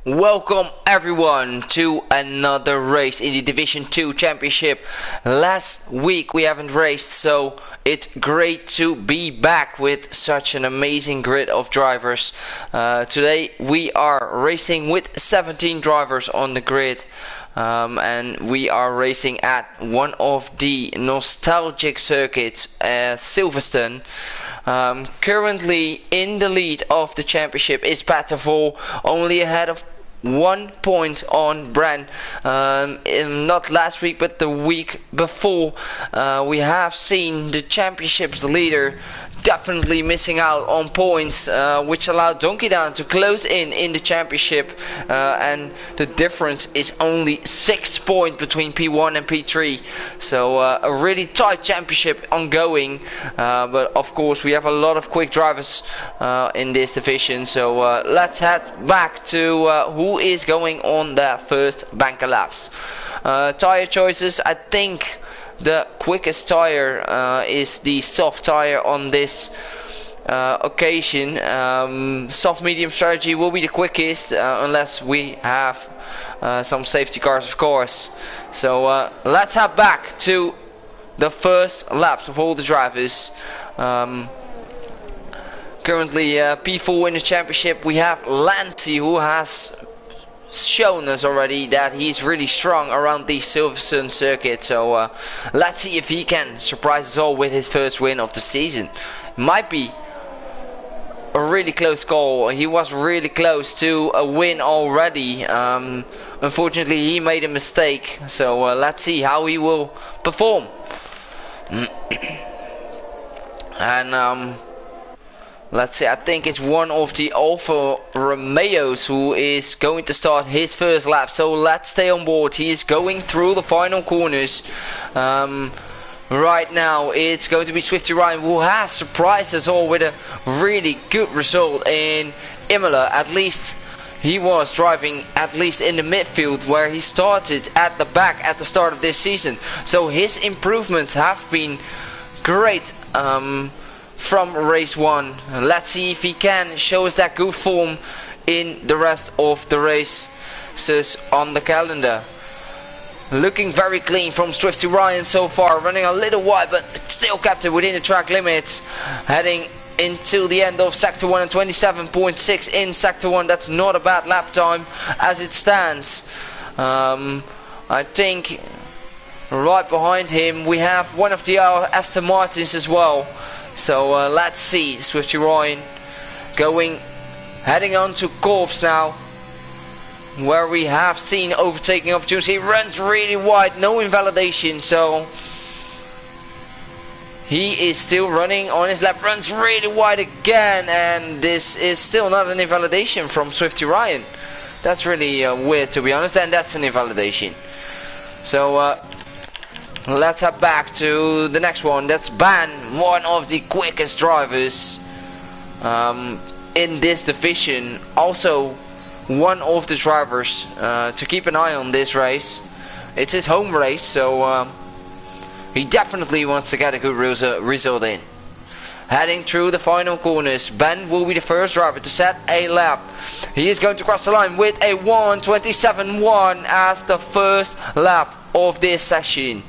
Welcome everyone to another race in the Division 2 Championship. Last week we haven't raced, so it's great to be back with such an amazing grid of drivers. Today we are racing with 17 drivers on the grid. And we are racing at one of the nostalgic circuits, Silverstone. Currently in the lead of the championship is Patervol, only ahead of 1 point on Bran. Not last week but the week before, we have seen the championship's leader definitely missing out on points, which allowed Donkey Down to close in the championship, and the difference is only 6 points between P1 and P3, so a really tight championship ongoing, but of course we have a lot of quick drivers in this division, so let's head back to who is going on their first banker laps. Tire choices, I think the quickest tire is the soft tire on this occasion. Soft medium strategy will be the quickest, unless we have some safety cars, of course. So let's head back to the first laps of all the drivers. Currently P4 in the championship. We have Lancy, who has shown us already that he's really strong around the Silverstone circuit, so let's see if he can surprise us all with his first win of the season. Might be a really close call. He was really close to a win already. Unfortunately he made a mistake, so let's see how he will perform. And let's see, I think it's one of the Alfa Romeos who is going to start his first lap, so let's stay on board. He is going through the final corners. Right now it's going to be Swifty Ryan, who has surprised us all with a really good result in Imola. At least he was driving at least in the midfield, where he started at the back at the start of this season, so his improvements have been great from race 1. Let's see if he can show us that good form in the rest of the races on the calendar. Looking very clean from Swifty Ryan so far, running a little wide but still kept it within the track limits. Heading into the end of sector 1 and 27.6 in sector 1. That's not a bad lap time as it stands. I think right behind him we have one of the Aston Martins as well. So let's see, Swifty Ryan heading on to Corps now, where we have seen overtaking opportunity. He runs really wide, no invalidation, so he is still running on his lap, runs really wide again, and this is still not an invalidation from Swifty Ryan. That's really weird, to be honest, and that's an invalidation. So let's head back to the next one. That's Ban, one of the quickest drivers in this division. Also one of the drivers to keep an eye on this race. It's his home race, so he definitely wants to get a good result in. Heading through the final corners, Ben will be the first driver to set a lap. He is going to cross the line with a 1:27.1 as the first lap of this session.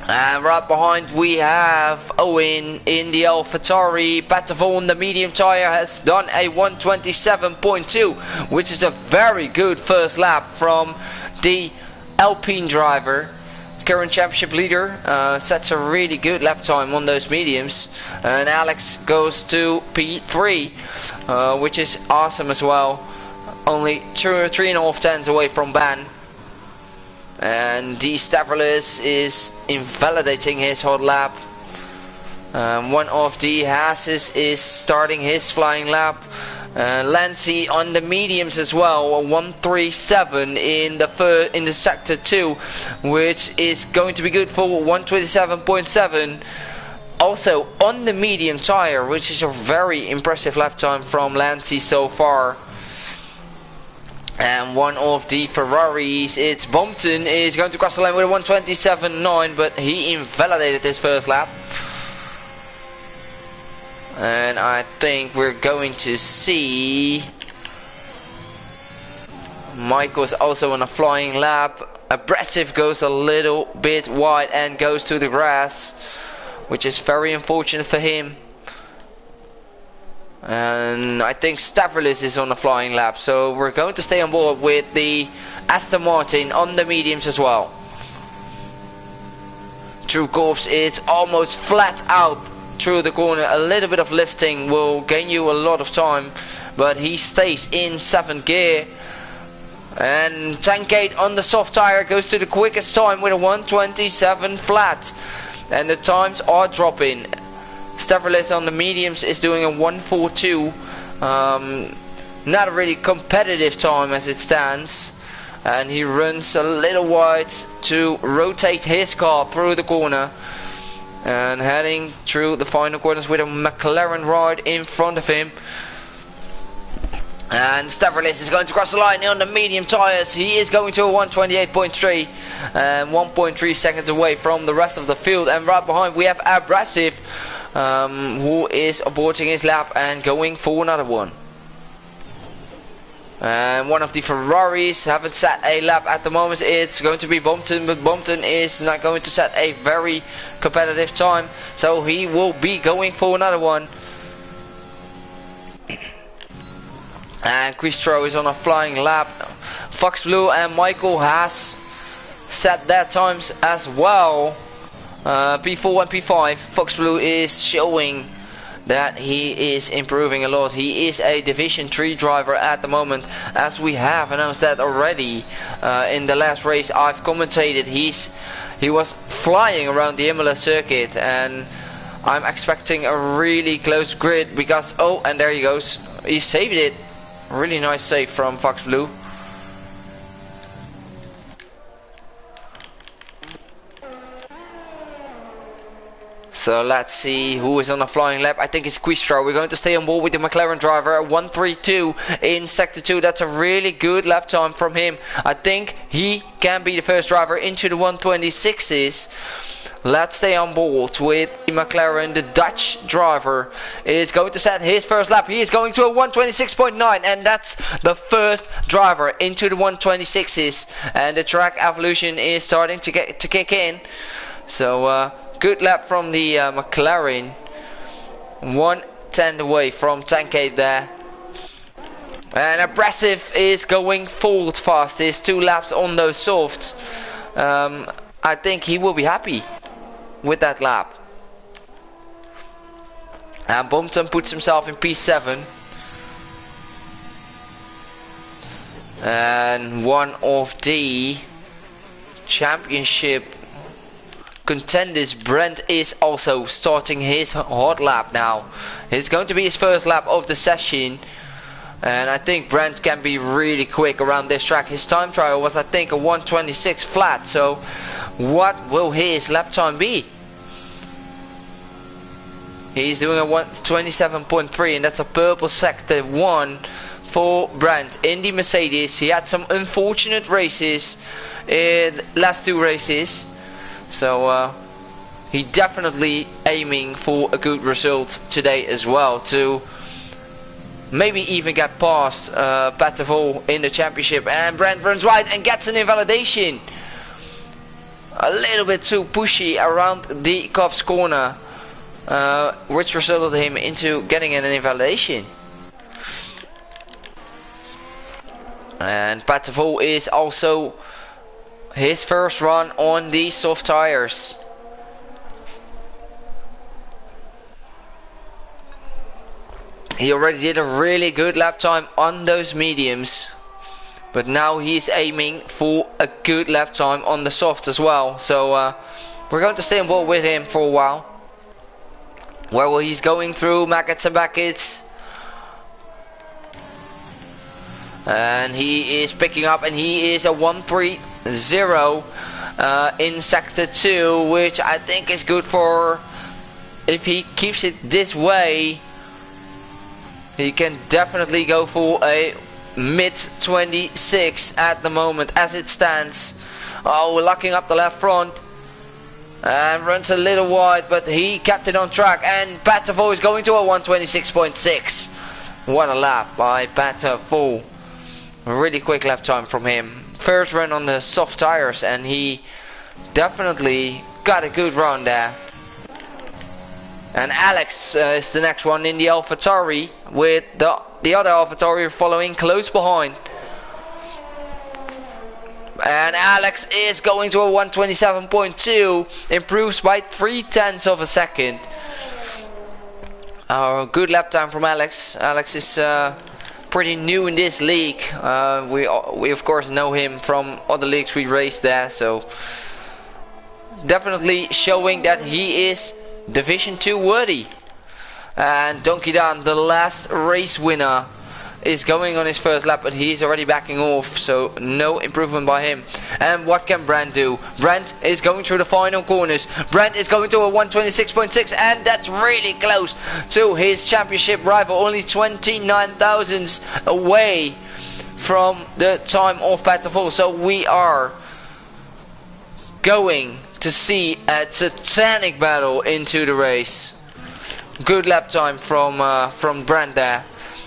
And right behind we have Owen in the AlphaTauri. Patervol on the medium tire has done a 1:27.2, which is a very good first lap from the Alpine driver. Current championship leader sets a really good lap time on those mediums. And Alex goes to P3, which is awesome as well. Only 3.5 tenths away from Ban. And D. Stavrolis is invalidating his hot lap. One of the Haases is starting his flying lap. Lancy on the mediums as well, a 1:37 in the sector 2, which is going to be good for 1:27.7. Also on the medium tire, which is a very impressive lap time from Lancy so far. And one of the Ferraris, it's Bompton, is going to cross the line with a 1:27.9, but he invalidated his first lap. And I think we're going to see Michael's also on a flying lap. Aggressive goes a little bit wide and goes to the grass, which is very unfortunate for him. And I think Stavrolis is on a flying lap, so we're going to stay on board with the Aston Martin on the mediums as well. True Corps is almost flat out through the corner. A little bit of lifting will gain you a lot of time, but he stays in 7th gear. And Tankade on the soft tire goes to the quickest time with a 1:27 flat, and the times are dropping. Stavrolis on the mediums is doing a 1:42. Not a really competitive time as it stands, and he runs a little wide to rotate his car through the corner, and heading through the final corners with a McLaren right in front of him. And Stavrolis is going to cross the line on the medium tires. He is going to a 1:28.3 and 1.3 seconds away from the rest of the field. And right behind we have Abrasive, who is aborting his lap and going for another one. And one of the Ferraris haven't set a lap at the moment. It's going to be Bompton, but Bompton is not going to set a very competitive time, so he will be going for another one. And Quistro is on a flying lap. Fox Blue and Michael has set their times as well. P4 and P5. Fox Blue is showing that he is improving a lot. He is a Division 3 driver at the moment, as we have announced that already in the last race I've commentated. He was flying around the Imola circuit, and I'm expecting a really close grid because, oh, and there he goes. He saved it. Really nice save from Fox Blue. So let's see who is on the flying lap. I think it's Quistro. We're going to stay on board with the McLaren driver. 1:32 in Sector 2. That's a really good lap time from him. I think he can be the first driver into the 1:26s. Let's stay on board with the McLaren. The Dutch driver is going to set his first lap. He is going to a 1:26.9, and that's the first driver into the 1:26s. And the track evolution is starting to kick in. So good lap from the McLaren. 1:10 away from Tankade there. And Abrasive is going forward fast. There's 2 laps on those softs. I think he will be happy with that lap. And Bompton puts himself in P7. And one of the championship contenders, Brent, is also starting his hot lap now. It's going to be his first lap of the session, and I think Brent can be really quick around this track. His time trial was, I think, a 1:26 flat, so what will his lap time be? He's doing a 1:27.3, and that's a purple sector 1 for Brent in the Mercedes. He had some unfortunate races in last 2 races, so he definitely aiming for a good result today as well, to maybe even get past Patavol in the championship. And Brent runs right and gets an invalidation. A little bit too pushy around the Cops corner, which resulted him into getting an invalidation. And Patavol is also his first run on the soft tires. He already did a really good lap time on those mediums, but now he's aiming for a good lap time on the soft as well. So we're going to stay on board with him for a while. Well, he's going through Maggots and Buckets, and he is picking up, and he is a 1:30 in Sector 2, which I think is good for, if he keeps it this way, he can definitely go for a mid-26 at the moment as it stands. Oh, we're locking up the left front. And runs a little wide, but he kept it on track. And Patavol is going to a 1:26.6. What a lap by Patavol. Really quick lap time from him. First run on the soft tires, and he definitely got a good run there. And Alex is the next one in the AlphaTauri, with the other AlphaTauri following close behind. And Alex is going to a 127.2, improves by 0.3 of a second. Good lap time from Alex. Alex is pretty new in this league. We of course know him from other leagues we raced there, so definitely showing that he is Division 2 worthy. And Donkey Dan, the last race winner, is going on his first lap, but he's already backing off, so no improvement by him. And what can Brent do? Brent is going through the final corners. Brent is going to a 126.6, and that's really close to his championship rival, only 29 thousandths away from the time of Paterful. So we are going to see a titanic battle into the race. Good lap time from Brent there.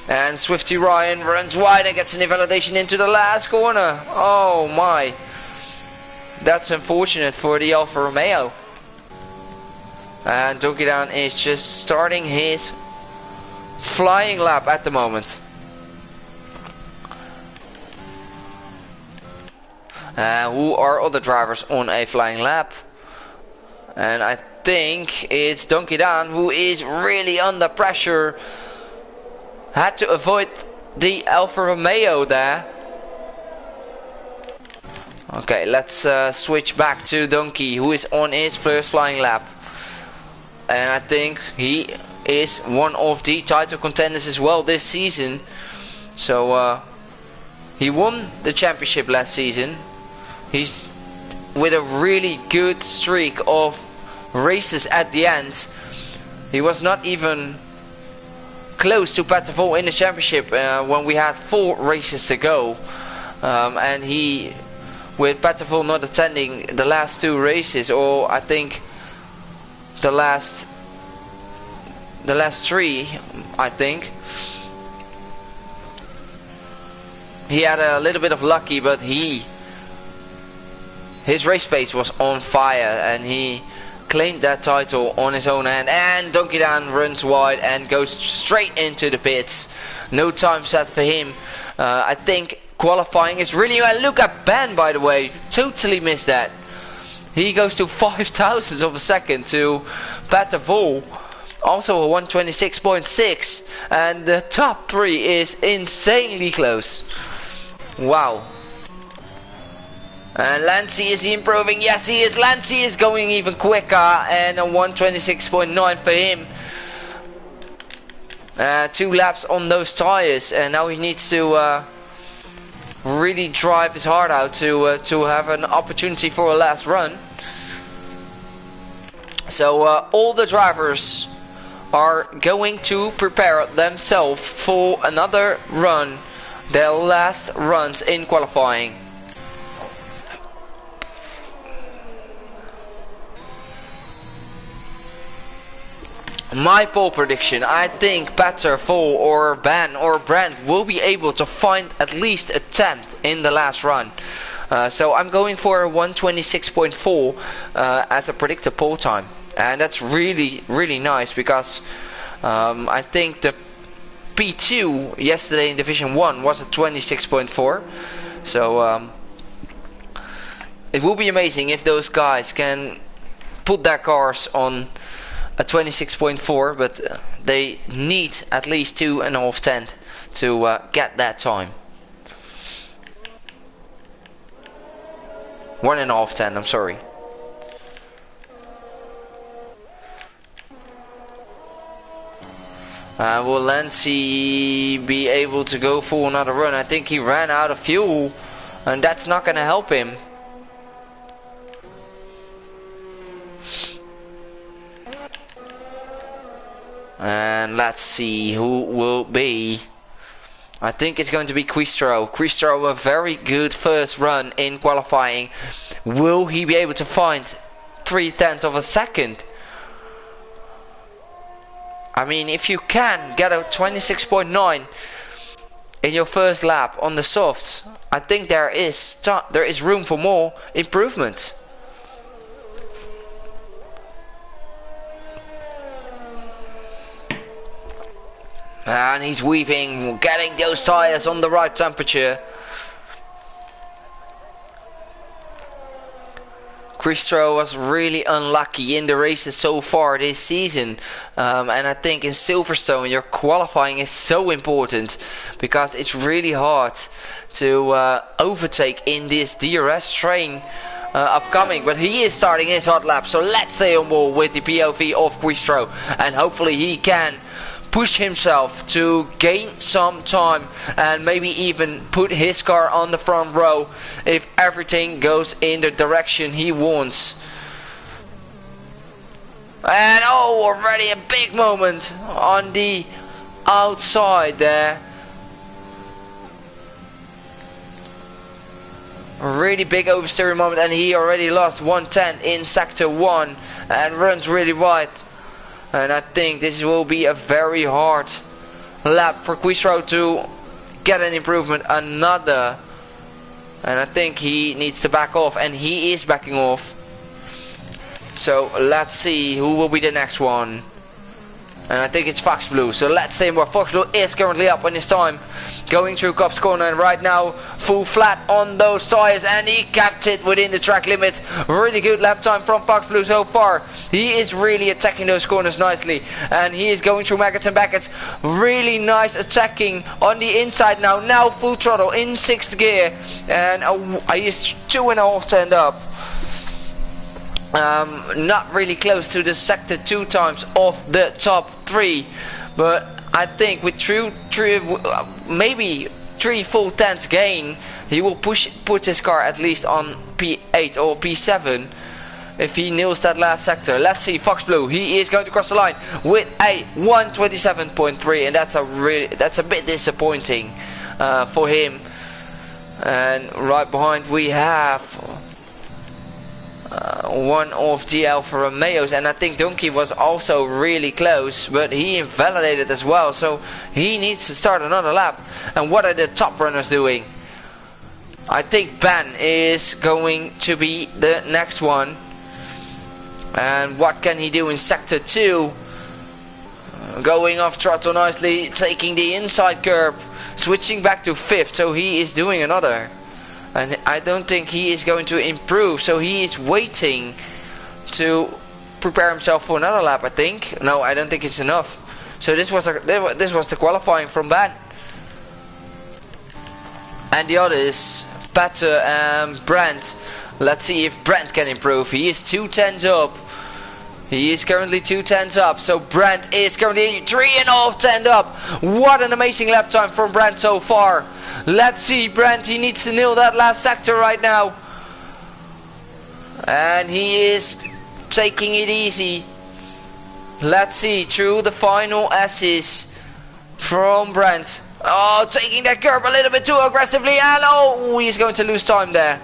And Swifty Ryan runs wide and gets an invalidation into the last corner. Oh my. That's unfortunate for the Alfa Romeo. And Donkey Dan is just starting his flying lap at the moment. Who are other drivers on a flying lap? And I think it's Donkey Dan, who is really under pressure. Had to avoid the Alfa Romeo there. Okay, let's switch back to Donkey, who is on his first flying lap. And I think he is one of the title contenders as well this season. So he won the championship last season. He's with a really good streak of races at the end. He was not even close to Paterful in the championship when we had 4 races to go, and he, with Paterful not attending the last 2 races, or I think the last 3, I think he had a little bit of lucky, but his race pace was on fire, and he claimed that title on his own hand. And Donkey Dan runs wide and goes straight into the pits. No time set for him. I think qualifying is really well. Look at Ben, by the way, totally missed that. He goes to 5 thousandths of a second to Paterful, also a 126.6, and the top 3 is insanely close. Wow. And Lancey, is he improving? Yes, he is. Lancey is going even quicker, and a 126.9 for him. 2 laps on those tires, and now he needs to really drive his heart out to have an opportunity for a last run. So all the drivers are going to prepare themselves for another run, their last runs in qualifying. My pole prediction, I think Paterful or Ben or Brent will be able to find at least a 10th in the last run. So I'm going for a 126.4 as a predicted pole time. And that's really, really nice, because I think the P2 yesterday in Division 1 was a 26.4. So it will be amazing if those guys can put their cars on a 26.4, but they need at least 2.5 tenths to get that time. 1.5 tenths, I'm sorry. Will Lancey be able to go for another run? I think he ran out of fuel, and that's not going to help him. And let's see who will be. I think it's going to be Quistro. Quistro, a very good first run in qualifying. Will he be able to find 0.3 of a second? I mean, if you can get a 26.9, in your first lap on the softs. I think there is room for more improvements. And he's weaving, getting those tires on the right temperature. Quistro was really unlucky in the races so far this season, and I think in Silverstone your qualifying is so important because it's really hard to overtake in this DRS train upcoming. But he is starting his hot lap, so let's stay on board with the POV of Quistro, and hopefully he can push himself to gain some time and maybe even put his car on the front row if everything goes in the direction he wants. And already a big moment on the outside there. A really big oversteering moment, and he already lost 110 in sector 1 and runs really wide. And I think this will be a very hard lap for Quistro to get an improvement, another. And I think he needs to back off, and he is backing off. So let's see who will be the next one. And I think it's Fox Blue. So let's see where Fox Blue is currently up on his time. Going through Cops Corner, and right now full flat on those tires, and he kept it within the track limits. Really good lap time from Fox Blue so far. He is really attacking those corners nicely, and he is going through Maggots and Baggots. Really nice attacking on the inside now. Now full throttle in 6th gear, and he is 2.5 turned up. Not really close to the sector 2 times of the top 3, but I think with maybe 3 full tenths gain, he will put his car at least on P8 or P7 if he nails that last sector. Let's see, Fox Blue, he is going to cross the line with a 127.3, and that's a bit disappointing for him. And right behind we have one of the Alfa Romeos, and I think Donkey was also really close, but he invalidated as well, so he needs to start another lap. And what are the top runners doing? I think Ben is going to be the next one. And what can he do in sector 2? Going off throttle nicely, taking the inside curb, switching back to 5th, so he is doing another. And I don't think he is going to improve, so he is waiting to prepare himself for another lap, I think. No, I don't think it's enough. So this was the qualifying from Ben. And the others, Petter and Brent. Let's see if Brent can improve. He is 2 tenths up. He is currently 2 tenths up, so Brent is currently 3.5 tenths up. What an amazing lap time from Brent so far. Let's see, Brent, he needs to nail that last sector right now. And he is taking it easy. Let's see, through the final S's from Brent. Oh, taking that curb a little bit too aggressively, and oh, he's going to lose time there.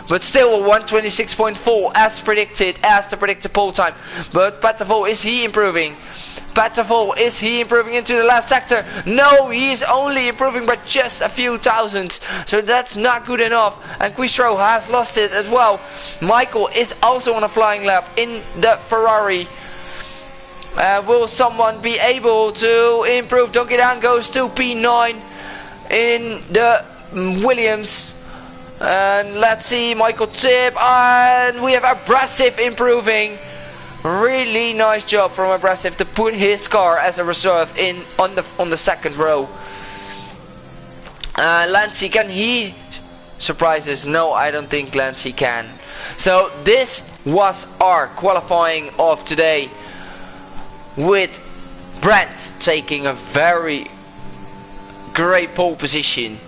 But still a 126.4 as predicted, as the predicted pole time. But Patavol, is he improving? Patavol, is he improving into the last sector? No, he is only improving by just a few thousandths. So that's not good enough. And Quistro has lost it as well. Michael is also on a flying lap in the Ferrari. Will someone be able to improve? Donkey Down goes to P9 in the Williams. And let's see, Michael Tip, and we have Abrasive improving. Really nice job from Abrasive to put his car as a reserve in on the second row. Lancey, can he surprise us? No, I don't think Lancey can. So this was our qualifying of today, with Brent taking a very great pole position.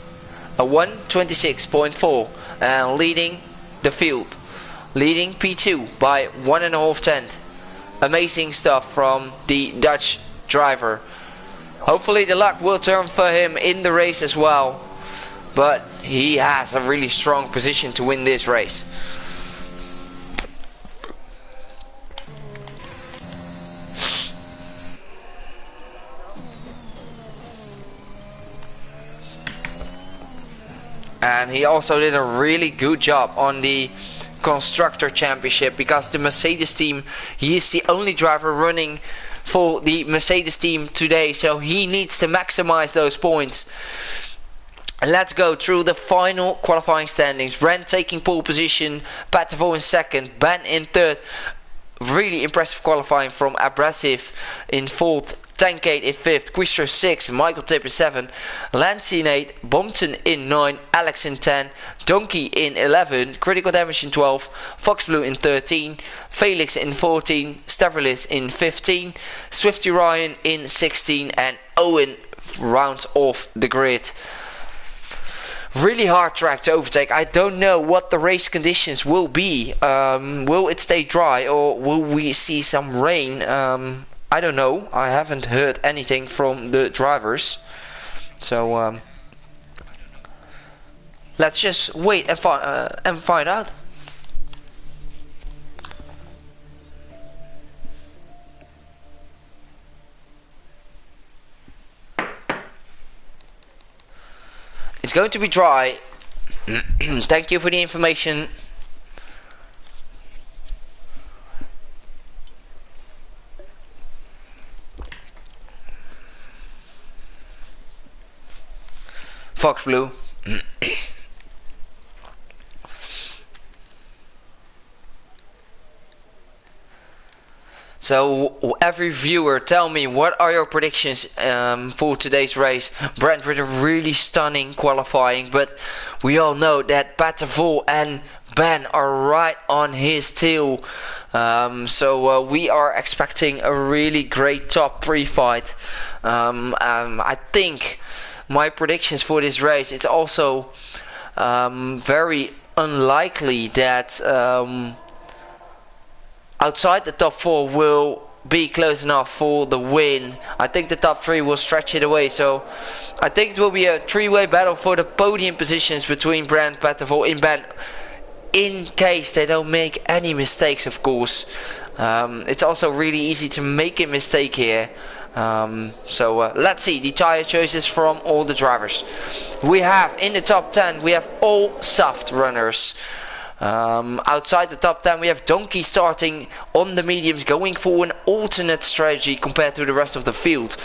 A 126.4 and leading the field, leading P2 by 1.5 tenths. Amazing stuff from the Dutch driver. Hopefully the luck will turn for him in the race as well, but he has a really strong position to win this race. And he also did a really good job on the Constructor Championship, because the Mercedes team, he is the only driver running for the Mercedes team today, so he needs to maximize those points. And let's go through the final qualifying standings. Brent taking pole position, Patavo in second, Ben in third. Really impressive qualifying from Abrasive in fourth, Tankate in fifth, Quistro 6, Michael Tip in 7, Lancey in 8, Bompton in 9, Alex in 10, Donkey in 11, Critical Damage in 12, Foxblue in 13, Felix in 14, Stavrilis in 15, Swifty Ryan in 16, and Owen rounds off the grid. Really hard track to overtake. I don't know what the race conditions will be. Will it stay dry, or will we see some rain? I don't know. I haven't heard anything from the drivers. So let's just wait and find out. It's going to be dry. Thank you for the information. Fox Blue. So every viewer, tell me, what are your predictions for today's race? Brent with a really stunning qualifying, but we all know that Patavo and Ben are right on his tail. So we are expecting a really great top 3 fight. I think my predictions for this race, it's also very unlikely that outside the top 4 will be close enough for the win. I think the top 3 will stretch it away, so I think it will be a 3-way battle for the podium positions between Brent, Patavo and Ben, in case they don't make any mistakes, of course. It's also really easy to make a mistake here. So let's see the tire choices from all the drivers. We have in the top 10, we have all soft runners. Outside the top 10 we have Donkey starting on the mediums, going for an alternate strategy compared to the rest of the field.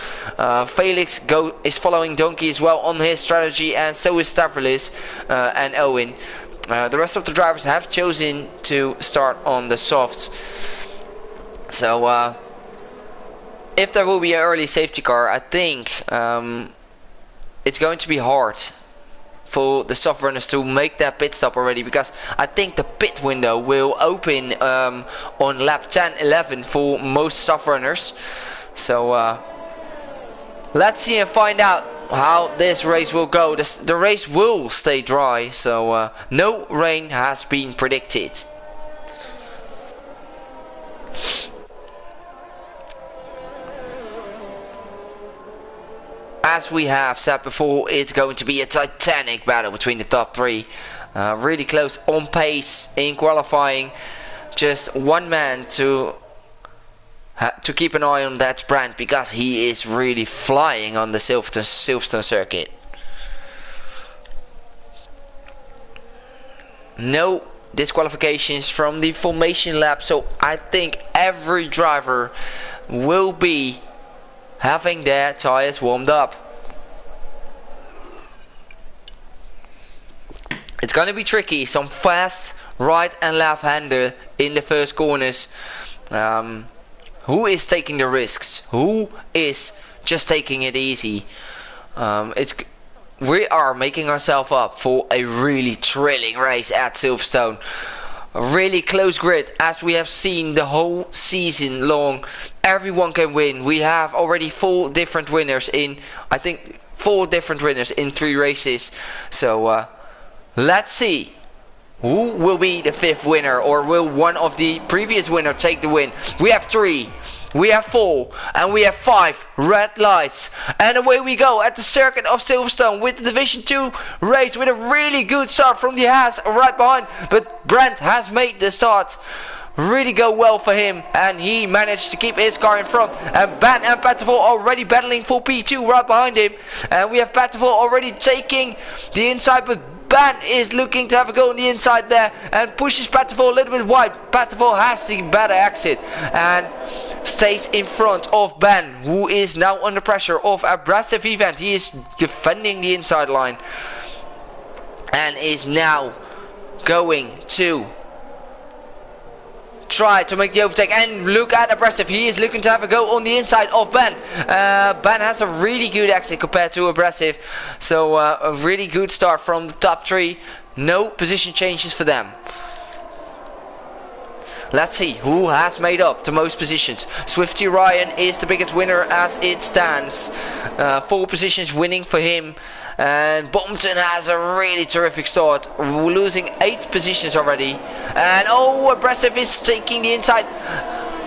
Felix is following Donkey as well on his strategy, and so is Stavrilis and Owen. The rest of the drivers have chosen to start on the softs. So if there will be an early safety car, I think it's going to be hard for the soft runners to make that pit stop already, because I think the pit window will open on lap 10-11 for most soft runners. So let's see and find out how this race will go. The race will stay dry, so no rain has been predicted. As we have said before, it's going to be a titanic battle between the top 3. Really close on pace in qualifying. Just one man to keep an eye on, that's Brent, because he is really flying on the Silverstone circuit. No disqualifications from the formation lap, so I think every driver will be having their tires warmed up. It's gonna be tricky. Some fast right and left hander in the first corners. Who is taking the risks? Who is just taking it easy? We are making ourselves up for a really thrilling race at Silverstone. A really close grid, as we have seen the whole season long. Everyone can win. We have already 4 different winners in, I think, 4 different winners in 3 races. So let's see who will be the 5th winner, or will one of the previous winners take the win. We have 3, we have 4, and we have 5 red lights, and away we go at the circuit of Silverstone with the Division 2 race, with a really good start from the Haas right behind. But Brent has made the start really go well for him, and he managed to keep his car in front. And Ben and Patavo already battling for P2 right behind him, and we have Patavo already taking the inside, but Ben is looking to have a go on the inside there and pushes Patterfall a little bit wide. Patterfall has the better exit and stays in front of Ben, who is now under pressure of Abrasive Event. He is defending the inside line and is now going to try to make the overtake. And look at Abrasive, he is looking to have a go on the inside of Ben. Ben has a really good exit compared to Abrasive, so a really good start from the top three. No position changes for them. Let's see who has made up the most positions. Swifty Ryan is the biggest winner as it stands. 4 positions winning for him. And Bompton has a really terrific start, losing 8 positions already. And oh, Abrasive is taking the inside.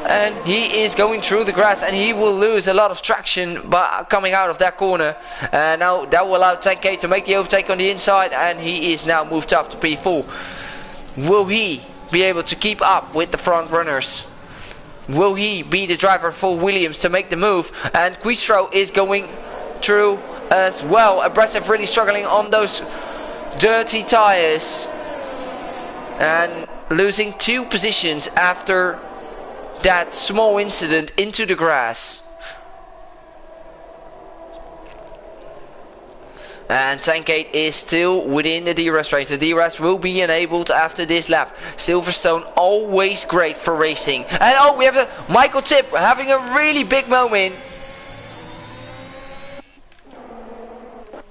And he is going through the grass, and he will lose a lot of traction by coming out of that corner. And now that will allow 10K to make the overtake on the inside, and he is now moved up to P4. Will he be able to keep up with the front runners? Will he be the driver for Williams to make the move? And Quistro is going through as well. Abrasive really struggling on those dirty tires and losing 2 positions after that small incident into the grass. And Tankate is still within the DRS range. The DRS will be enabled after this lap. Silverstone always great for racing. And oh, we have the Michael Tip having a really big moment.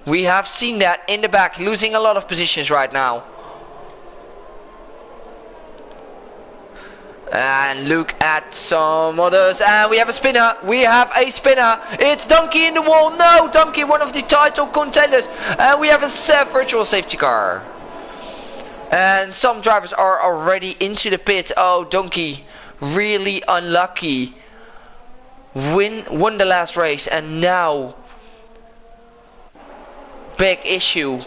We have seen that in the back, losing a lot of positions right now. And look at some others, and we have a spinner. We have a spinner. It's Donkey in the wall. No, Donkey, one of the title contenders. And we have a virtual safety car. And some drivers are already into the pit. Oh, Donkey, really unlucky. Won the last race, and now big issue.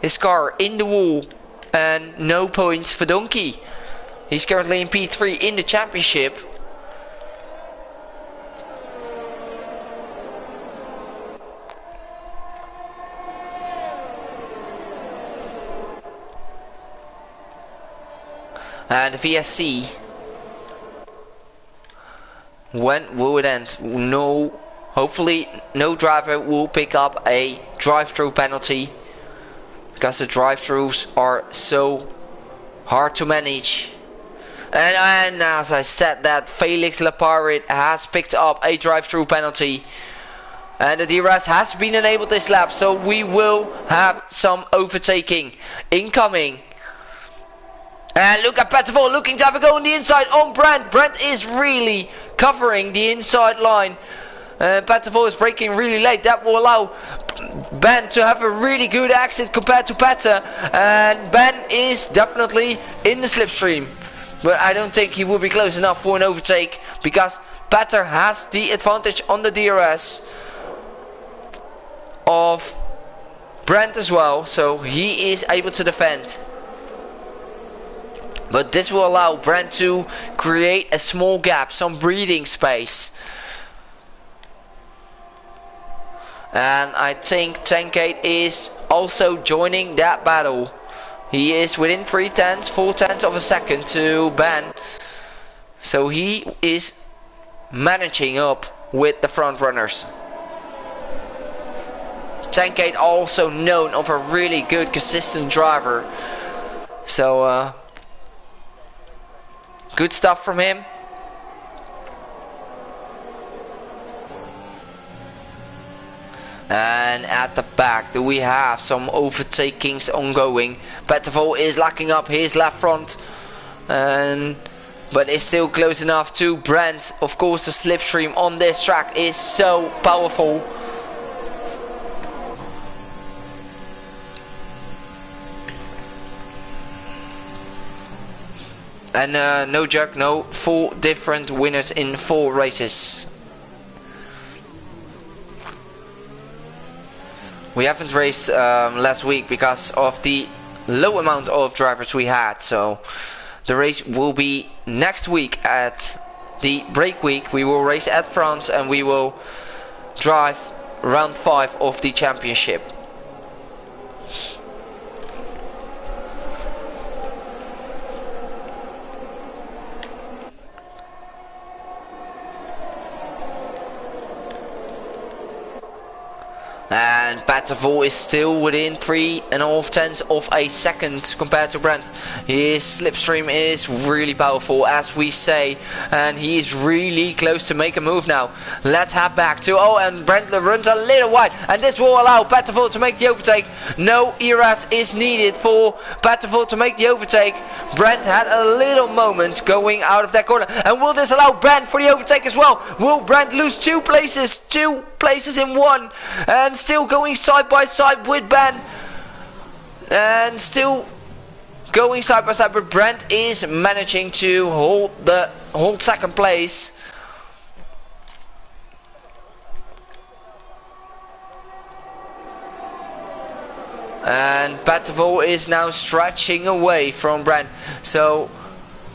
His car in the wall, and no points for Donkey. He's currently in P3 in the championship. And the VSC, when will it end? No, hopefully no driver will pick up a drive-through penalty, because the drive-throughs are so hard to manage. And as I said, that Felix Laparit has picked up a drive-through penalty, and the DRS has been enabled this lap, so we will have some overtaking incoming. And look at Petterfall looking to have a go on the inside on Brent. Brent is really covering the inside line. Petterfall is braking really late. That will allow Ben to have a really good exit compared to Petter, and Ben is definitely in the slipstream. But I don't think he will be close enough for an overtake, because Petter has the advantage on the DRS of Brent as well, so he is able to defend. But this will allow Brent to create a small gap, some breathing space. And I think Tankate is also joining that battle. He is within 4/10 of a second to Ben. So he is managing up with the front runners. Tankate also known of a really good consistent driver. So good stuff from him. And at the back, do we have some overtakings ongoing? Petterfall is locking up his left front, but is still close enough to Brent. Of course, the slipstream on this track is so powerful. And no joke, no, 4 different winners in 4 races. We haven't raced last week because of the low amount of drivers we had, so the race will be next week at the break week. We will race at France, and we will drive round 5 of the championship. And Batterville is still within 3.5 tenths of a second compared to Brent. His slipstream is really powerful, as we say, and he is really close to make a move now. Let's head back to, and Brent runs a little wide, and this will allow Batterville to make the overtake. No ERS is needed for Batterville to make the overtake. Brent had a little moment going out of that corner, and will this allow Brent for the overtake as well? Will Brent lose 2 places? 2 places in one, and still going side by side with Ben, and still going side by side, but Brent is managing to hold second place. And Batterville is now stretching away from Brent, so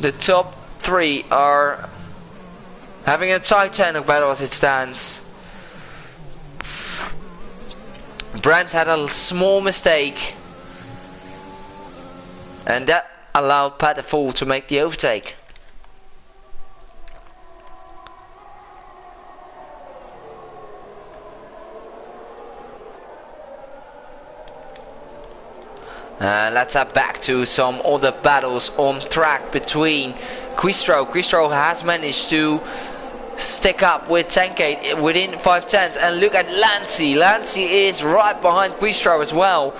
the top 3 are having a Titanic battle as it stands. Brent had a small mistake, and that allowed Batterville to make the overtake. Let's head back to some other battles on track between Quistro. Quistro has managed to stick up with Tankade within 5 tenths, and look at Lancy. Lancy is right behind Quistro as well.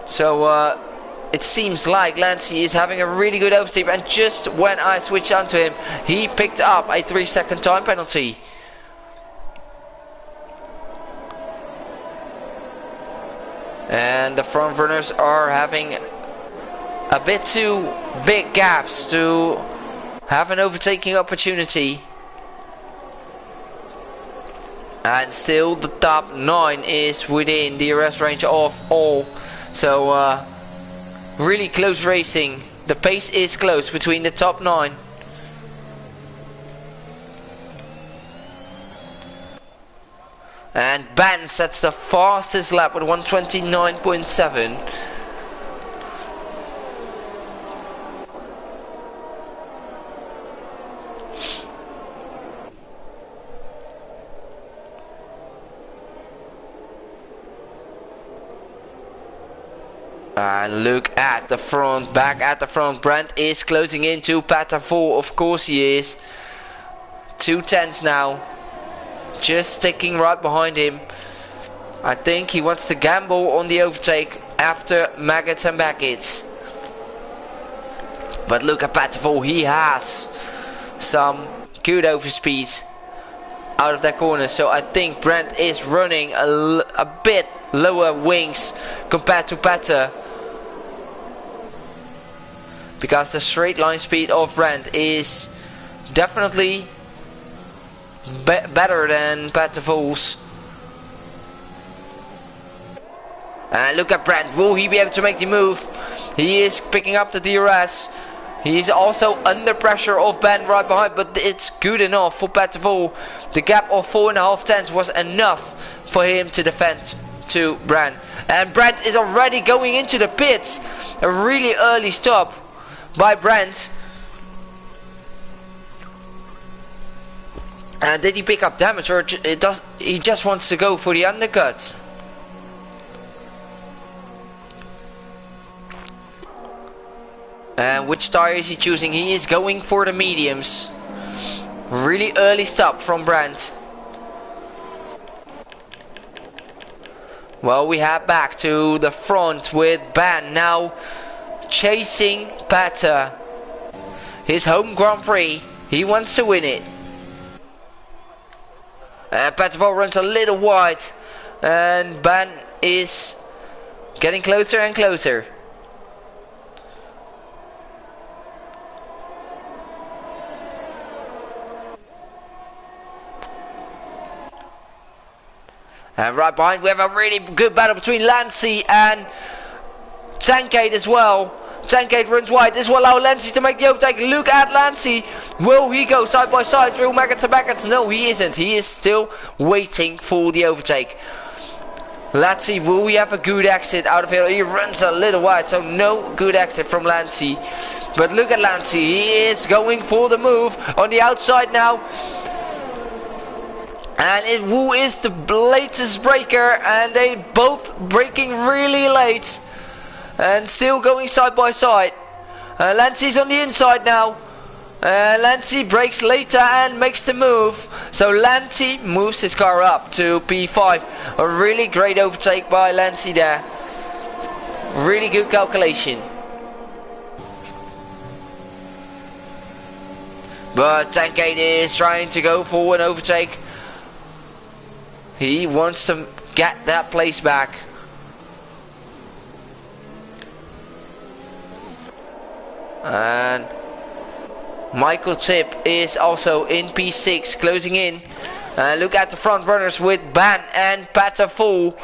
So it seems like Lancy is having a really good overstep, and just when I switched onto him, he picked up a 3-second time penalty. And the front runners are having a bit too big gaps to have an overtaking opportunity. And still the top 9 is within the arrest range of all. So really close racing. The pace is close between the top 9. And Ben sets the fastest lap with 129.7. And look at the front, back at the front. Brent is closing into Batterville, of course he is. 2 tenths now. Just sticking right behind him. I think he wants to gamble on the overtake after Maggots and Baggots. But look at Batterville, he has some good overspeed out of that corner. So I think Brent is running a bit lower wings compared to Patter, because the straight line speed of Brent is definitely better than Batterville's. And look at Brent, will he be able to make the move? He is picking up the DRS. He's also under pressure of Ben right behind, but it's good enough for Batterville. The gap of 4.5 tenths was enough for him to defend to Brent. And Brent is already going into the pits. A really early stop by Brent. And did he pick up damage, or he just wants to go for the undercuts? And which tire is he choosing? He is going for the mediums. Really early stop from Brent. Well, we head back to the front with Ben now chasing Patter. His home Grand Prix. He wants to win it. And Batterville runs a little wide, and Ben is getting closer and closer. And right behind we have a really good battle between Lancy and Tankade as well. Tankade runs wide. This will allow Lancy to make the overtake. Look at Lancy. Will he go side by side through Maggots to Baggots? No, he isn't. He is still waiting for the overtake. Let's see, will we have a good exit out of here? He runs a little wide, so no good exit from Lancy. But look at Lancy. He is going for the move on the outside now. who is the latest breaker, and they both breaking really late and still going side by side. Lancey's on the inside now. Lancey breaks later and makes the move. So Lancey moves his car up to P5. A really great overtake by Lancey there. Really good calculation. But Tankade is trying to go for an overtake. He wants to get that place back. And Michael Tip is also in P6, closing in. Look at the front runners with Ban and Pata full.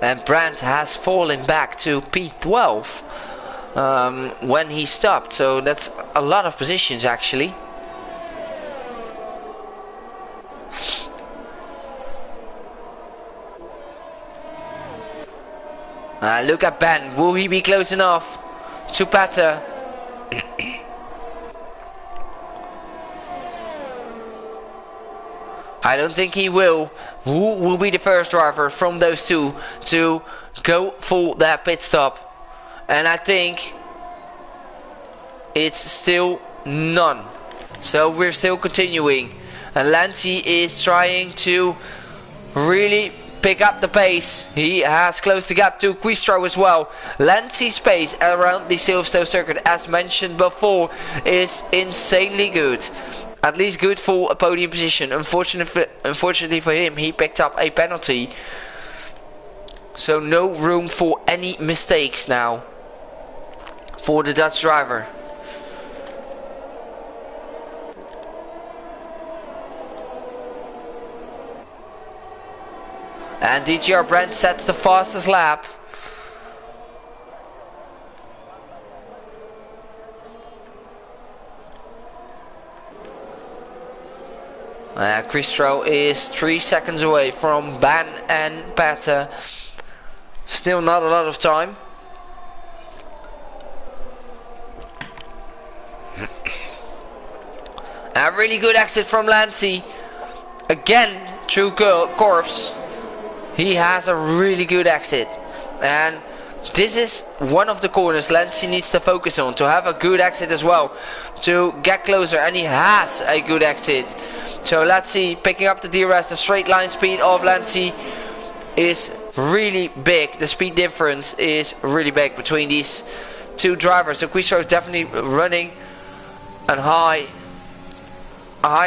And Brandt has fallen back to P12 when he stopped, so that's a lot of positions actually. Look at Ben, will he be close enough to Pata? I don't think he will. Who will be the first driver from those two to go for that pit stop? And I think it's still none. So we're still continuing. And Lancey is trying to really pick up the pace. He has closed the gap to Quistro as well. Lancey's pace around the Silverstone circuit, as mentioned before, is insanely good. At least good for a podium position. Unfortunately for him, he picked up a penalty. So no room for any mistakes now for the Dutch driver. And DTR Brent sets the fastest lap. Quistro is 3 seconds away from Ban and Pata. Still not a lot of time. A really good exit from Lancey. Again through Corpse. He has a really good exit. And this is one of the corners Lancey needs to focus on, to have a good exit as well, to get closer, and he has a good exit. So Lancey picking up the DRS. The straight line speed of Lancey is really big. The speed difference is really big between these two drivers. So Quistro is definitely running a higher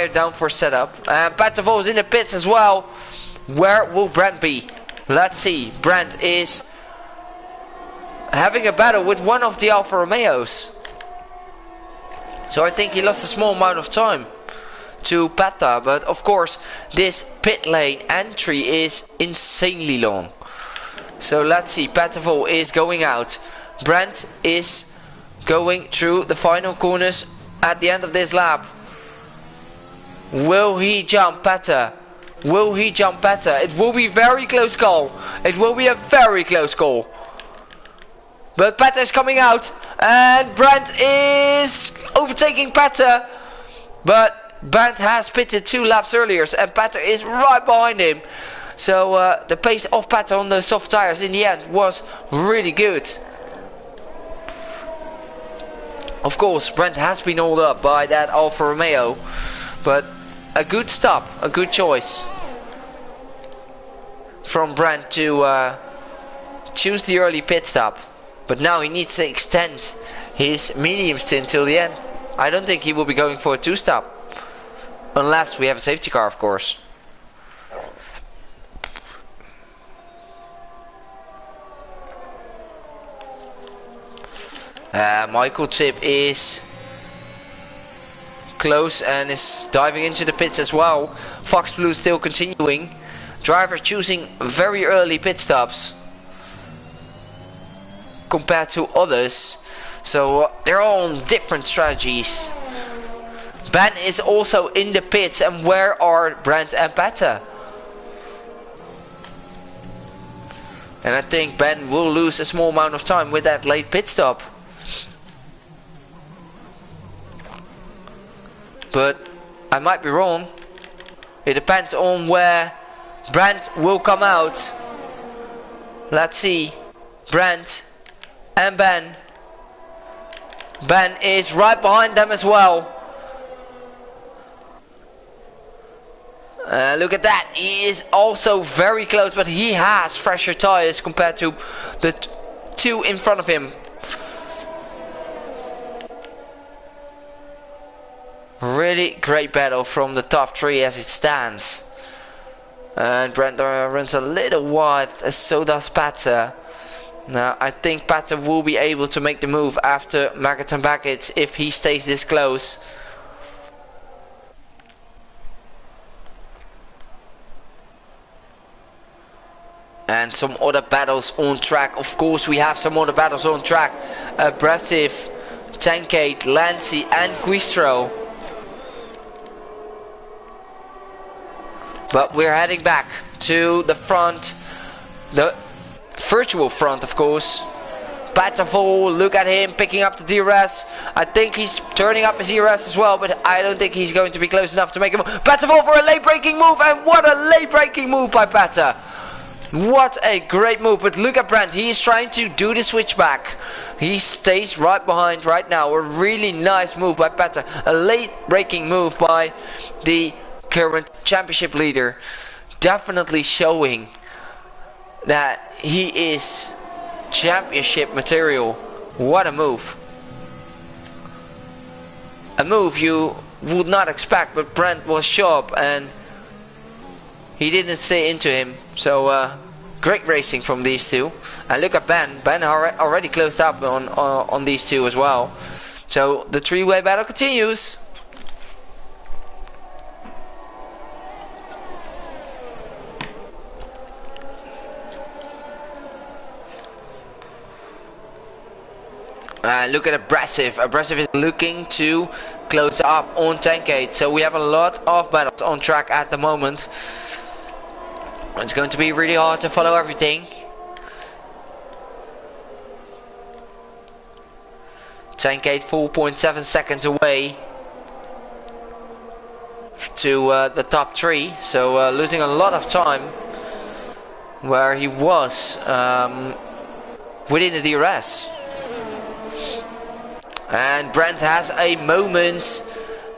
downforce setup. And Patavol is in the pits as well. Where will Brent be? Let's see. Brent is having a battle with one of the Alfa Romeos. So I think he lost a small amount of time to Pata, but of course this pit lane entry is insanely long. So let's see. Patavol is going out. Brent is going through the final corners at the end of this lap. Will he jump Pata? Will he jump Pata? It will be a very close call. It will be a very close call. But Pata is coming out, and Brandt is overtaking Pata. But Brandt has pitted 2 laps earlier, and Pata is right behind him. So the pace of Pata on the soft tires in the end was really good. Of course, Brandt has been hauled up by that Alfa Romeo, but a good stop, a good choice from Brandt to choose the early pit stop. But now he needs to extend his medium stint till the end. I don't think he will be going for a 2-stop. Unless we have a safety car, of course. Michael Tip is close and is diving into the pits as well. Fox Blue still continuing. Driver choosing very early pit stops compared to others. So they're all on different strategies. Ben is also in the pits, and where are Brandt and Pata? And I think Ben will lose a small amount of time with that late pit stop. But I might be wrong. It depends on where Brandt will come out. Let's see. Brandt and Ben. Ben is right behind them as well. Look at that. He is also very close, but he has fresher tires compared to the two in front of him. Really great battle from the top three as it stands. And Brandt runs a little wide, so does Patter. Now I think Patter will be able to make the move after Magaton Baggett if he stays this close. And some other battles on track. Of course we have some other battles on track. Abrasive, Tankade, Lancy and Quistro. But we're heading back to the front, the virtual front of course. Patterful, look at him picking up the DRS. I think he's turning up his DRS as well, but I don't think he's going to be close enough to make a move. Patterful for a late braking move, and what a late braking move by Patter. What a great move, but look at Brandt, he is trying to do the switchback. He stays right behind right now. A really nice move by Patter. A late braking move by the current championship leader, definitely showing that he is championship material. What a move. A move you would not expect, but Brandt was sharp and he didn't stay into him. So great racing from these two. And look at Ben. Ben already closed up on these two as well. So the three-way battle continues. Look at Abrasive. Abrasive is looking to close up on Tankade. So we have a lot of battles on track at the moment. It's going to be really hard to follow everything. Tankade 4.7 seconds away to the top three. So losing a lot of time where he was within the DRS. And Brandt has a moment,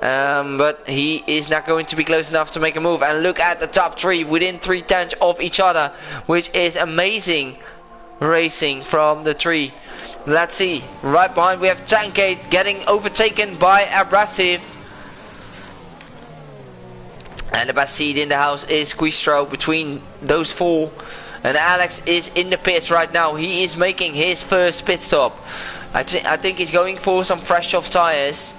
but he is not going to be close enough to make a move. And look at the top three within 3/10 of each other, which is amazing racing from the three. Let's see, right behind we have Tankade getting overtaken by Abrasive. And the best seat in the house is Quistro between those four. And Alex is in the pits right now. He is making his first pit stop. I think he's going for some fresh off tires.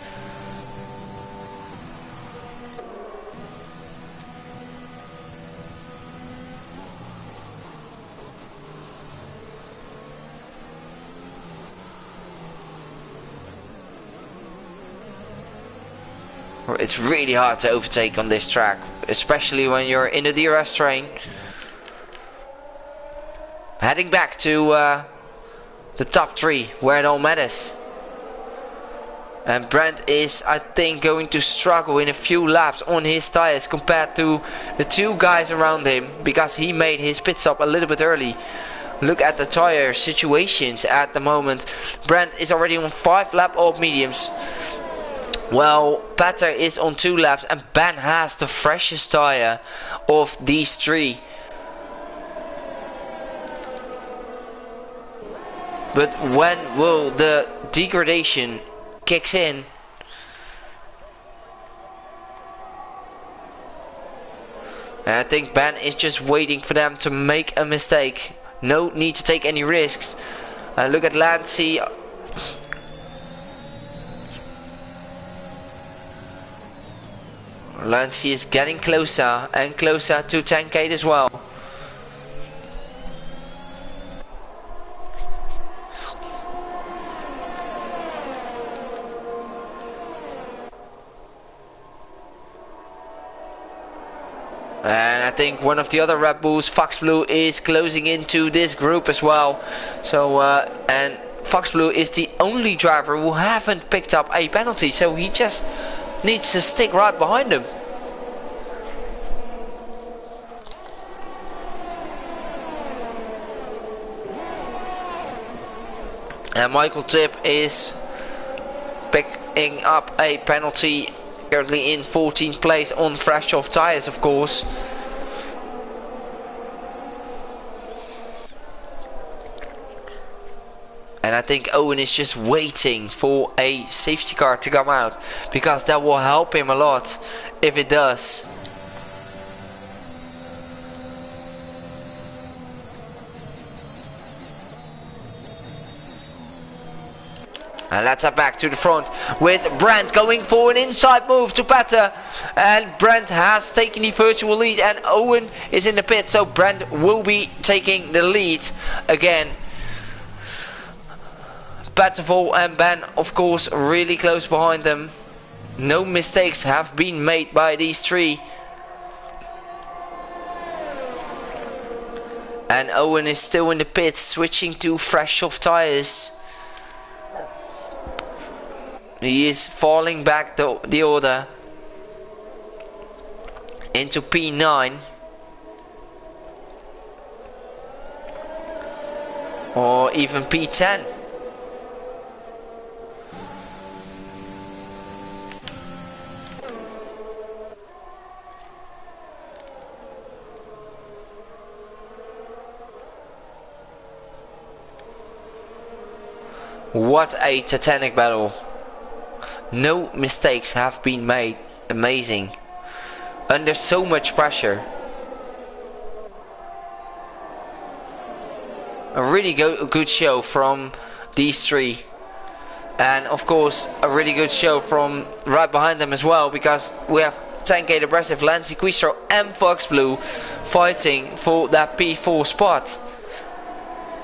It's really hard to overtake on this track, especially when you're in the DRS train. Heading back to the top three where it all matters. And Brandt is, I think, going to struggle in a few laps on his tires compared to the two guys around him, because he made his pit stop a little bit early. Look at the tire situations at the moment. Brandt is already on 5 lap of mediums. Well, Patter is on 2 laps and Ben has the freshest tire of these three. But when will the degradation kicks in? And I think Ben is just waiting for them to make a mistake. No need to take any risks. Look at Lancy. Lancy is getting closer and closer to Tankade as well. And I think one of the other Red Bulls, Fox Blue, is closing into this group as well. So and Fox Blue is the only driver who haven't picked up a penalty, so he just needs to stick right behind him. And Michael Tip is picking up a penalty, currently in 14th place on fresh off tyres, of course. And I think Owen is just waiting for a safety car to come out, because that will help him a lot if it does. And let's have back to the front with Brent going for an inside move to Patter. And Brent has taken the virtual lead and Owen is in the pit. So Brent will be taking the lead again. Pattervol and Ben, of course, really close behind them. No mistakes have been made by these three. And Owen is still in the pit, switching to fresh soft tires. He is falling back the order into P9 or even P10. What a titanic battle. No mistakes have been made. Amazing. Under so much pressure. A really good show from these three. And of course a really good show from right behind them as well, because we have 10K Abrasive, Lancy Quistro and Fox Blue fighting for that P4 spot.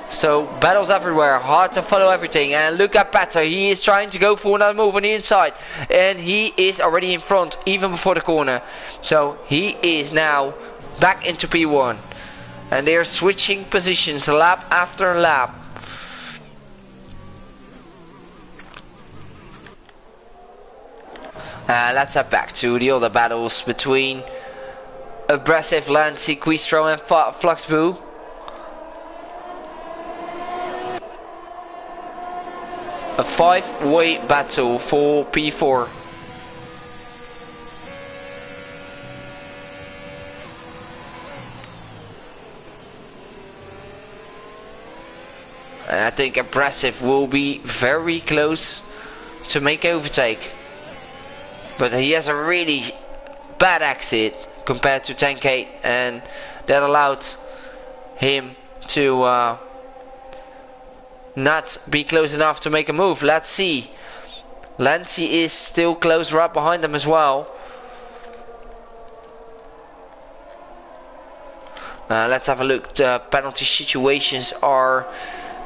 So battles everywhere, hard to follow everything. And look at Patter, he is trying to go for another move on the inside, and he is already in front even before the corner. So he is now back into P1 and they are switching positions lap after lap. Let's head back to the other battles between Abrasive, Lancy Quistro and Fox Blue. A 5-way battle for P4. And I think Abrasive will be very close to make overtake. But he has a really bad exit compared to 10K, and that allowed him to not be close enough to make a move. Let's see. Lancy is still close right behind them as well. Let's have a look. The penalty situations are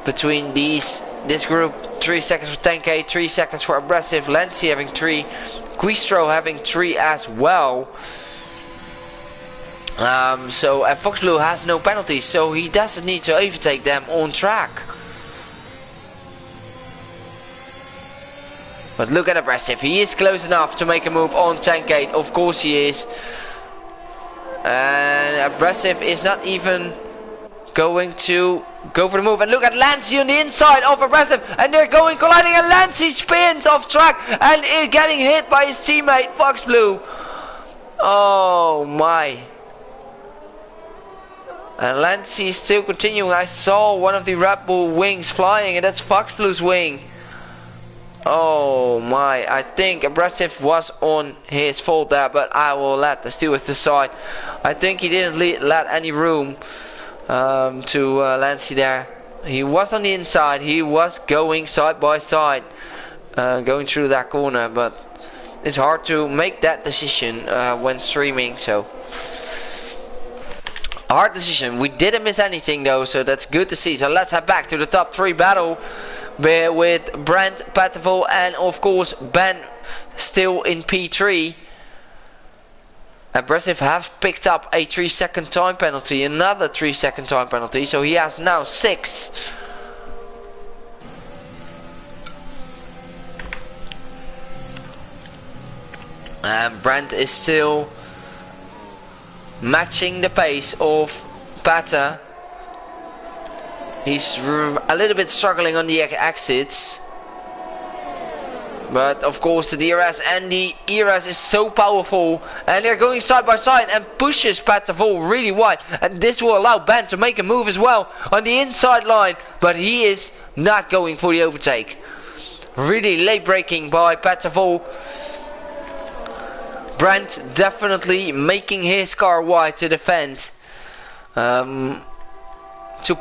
between this group. 3 seconds for 10K, 3 seconds for Abrasive, Lancy having 3, Quistro having 3 as well. And Fox Blue has no penalties, so he doesn't need to overtake them on track. But look at Abrasive, he is close enough to make a move on 10K, of course he is. And Abrasive is not even going to go for the move. And look at Lancy on the inside of Abrasive, and they're going colliding, and Lancy spins off track and is getting hit by his teammate Fox Blue. Oh my. And Lancy is still continuing. I saw one of the Red Bull wings flying, and that's Fox Blue's wing. Oh my, I think Abrasive was on his fault there, but I will let the stewards decide. I think he didn't let any room to Lancy there. He was on the inside, he was going side by side, going through that corner, but it's hard to make that decision when streaming, so a hard decision. We didn't miss anything though, so that's good to see. So let's head back to the top 3 battle with Brent, Pattervol and of course Ben still in P3. Aggressive have picked up a 3-second time penalty, another 3-second time penalty, so he has now 6. And Brent is still matching the pace of Pata. He's a little bit struggling on the exits. But of course the DRS and the ERS is so powerful, and they're going side by side and pushes Patavol really wide, and this will allow Ben to make a move as well on the inside line, but he is not going for the overtake. Really late braking by Patavol. Brent definitely making his car wide to defend to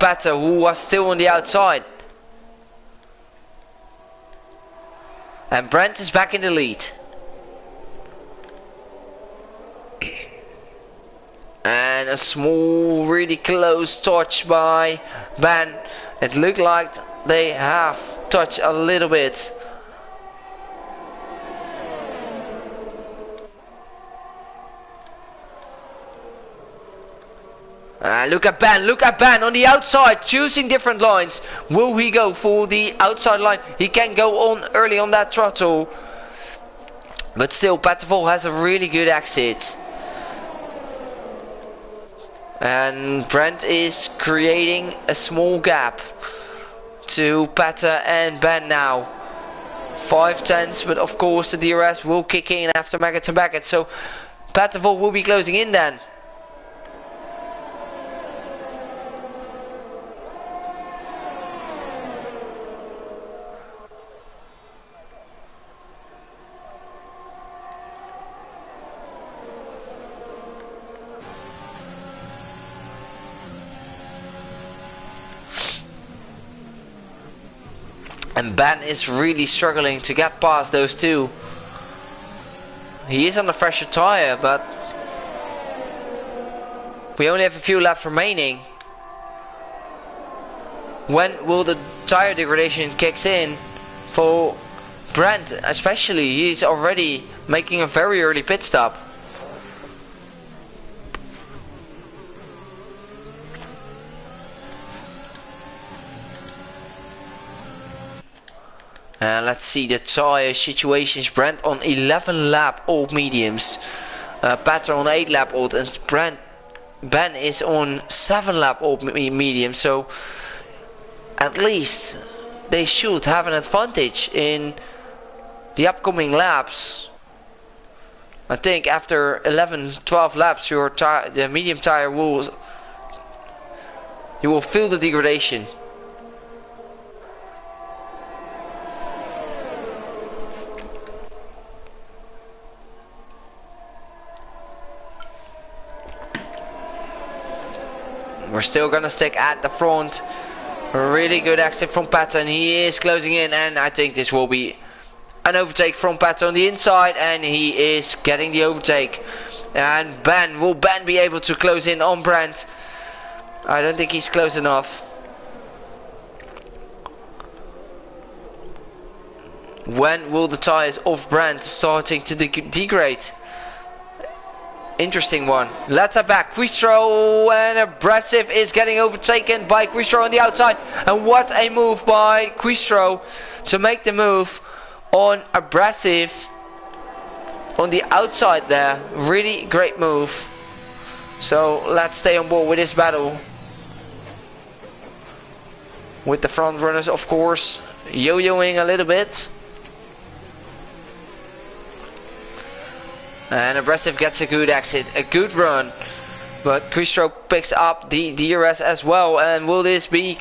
Pata, who was still on the outside. And Brent is back in the lead. And a small, really close touch by Ben. It looked like they have touched a little bit. Look at Ben on the outside, choosing different lines. Will he go for the outside line? He can go on early on that throttle. But still, Patavol has a really good exit. And Brent is creating a small gap to Pata and Ben now. 5/10, but of course the DRS will kick in after Maggots and Baggett. So Patavol will be closing in then. And Ben is really struggling to get past those two. He is on a fresher tire, but we only have a few laps remaining. When will the tire degradation kicks in for Brent? Especially, he's already making a very early pit stop. Let's see the tire situations. Brent on 11 lap old mediums, Pata on 8 lap old, and Ben is on 7 lap old medium. So at least they should have an advantage in the upcoming laps. I think after 11-12 laps, the medium tire you will feel the degradation. We're still gonna stick at the front. Really good exit from Pata, and he is closing in, and I think this will be an overtake from Pata on the inside, and he is getting the overtake. And will Ben be able to close in on Brent? I don't think he's close enough. When will the tires of Brent starting to degrade? Interesting one. Let's back. Quistro and Aggressive is getting overtaken by Quistro on the outside. And what a move by Quistro to make the move on Aggressive on the outside there. Really great move. So let's stay on board with this battle. With the front runners, of course, yo-yoing a little bit. And Aggressive gets a good exit, a good run. But Quistro picks up the DRS as well. And will this be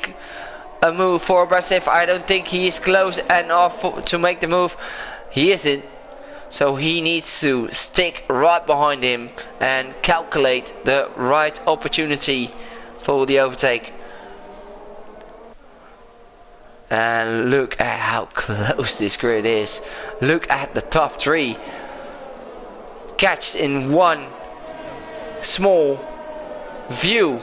a move for Aggressive? I don't think he is close enough to make the move. He isn't. So he needs to stick right behind him and calculate the right opportunity for the overtake. And look at how close this grid is. Look at the top three. Catched in one small view.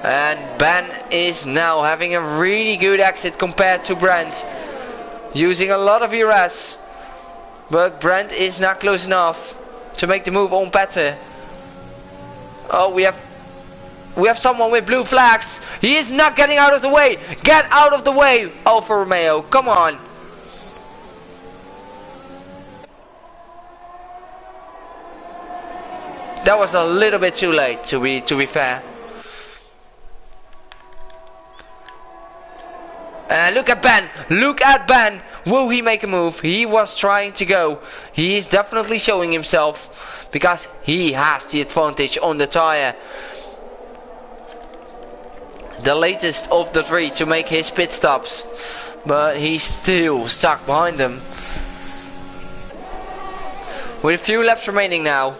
And Ben is now having a really good exit compared to Brent, using a lot of ERS, but Brent is not close enough to make the move on Petter. Oh, we have someone with blue flags. He is not getting out of the way. Get out of the way, Alfa Romeo. Come on. That was a little bit too late, to be fair. And look at Ben. Look at Ben. Will he make a move? He was trying to go. He is definitely showing himself because he has the advantage on the tire. The latest of the three to make his pit stops, but he's still stuck behind them. With a few laps remaining now.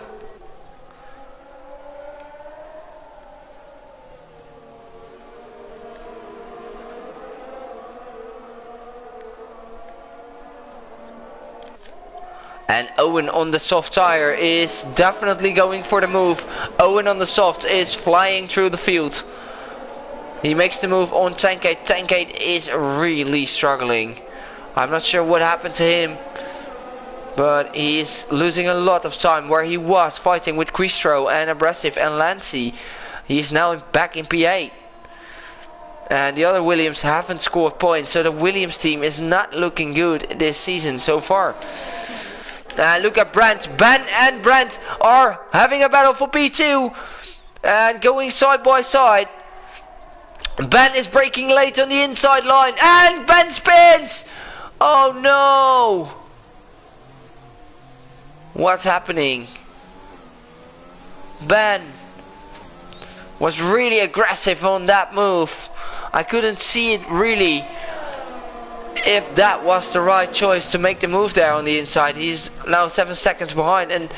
And Owen on the soft tire is definitely going for the move. Owen on the soft is flying through the field. He makes the move on Tankate. Tankate is really struggling. I'm not sure what happened to him, but he's losing a lot of time where he was fighting with Quistro and Abrasive and Lancy. He's now back in P8. And the other Williams haven't scored points, so the Williams team is not looking good this season so far. Look at Brandt. Ben and Brandt are having a battle for P2 and going side by side. Ben is braking late on the inside line and Ben spins. Oh no! What's happening? Ben was really aggressive on that move. I couldn't see it really if that was the right choice to make the move there on the inside. He's now 7 seconds behind, and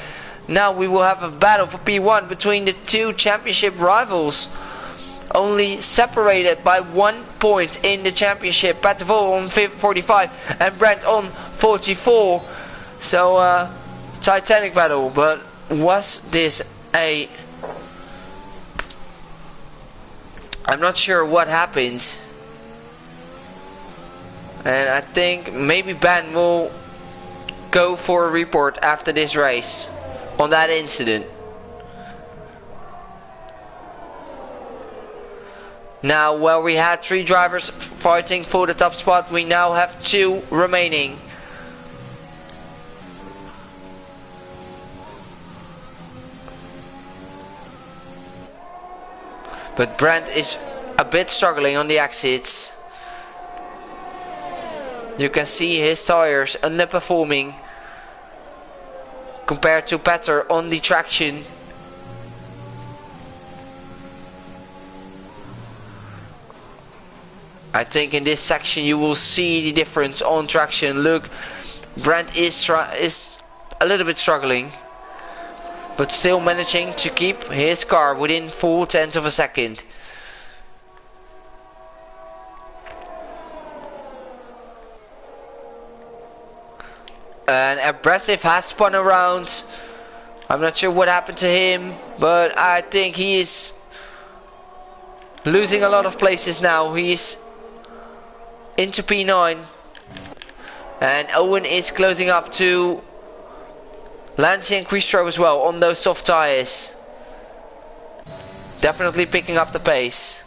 now we will have a battle for P1 between the two championship rivals, only separated by 1 point in the championship. Patevol on 45 and Brent on 44. So Titanic battle. But was this a... I'm not sure what happened. And I think maybe Ben will go for a report after this race on that incident. Now, where we had 3 drivers fighting for the top spot, we now have 2 remaining. But Brandt is a bit struggling on the exits. You can see his tires underperforming compared to Petter on the traction. I think in this section you will see the difference on traction. Look, Brandt is a little bit struggling, but still managing to keep his car within 0.4 of a second. And Abrasive has spun around. I'm not sure what happened to him, but I think he is losing a lot of places now. He's into P9. And Owen is closing up to Lancy and Quistro as well on those soft tires. Definitely picking up the pace.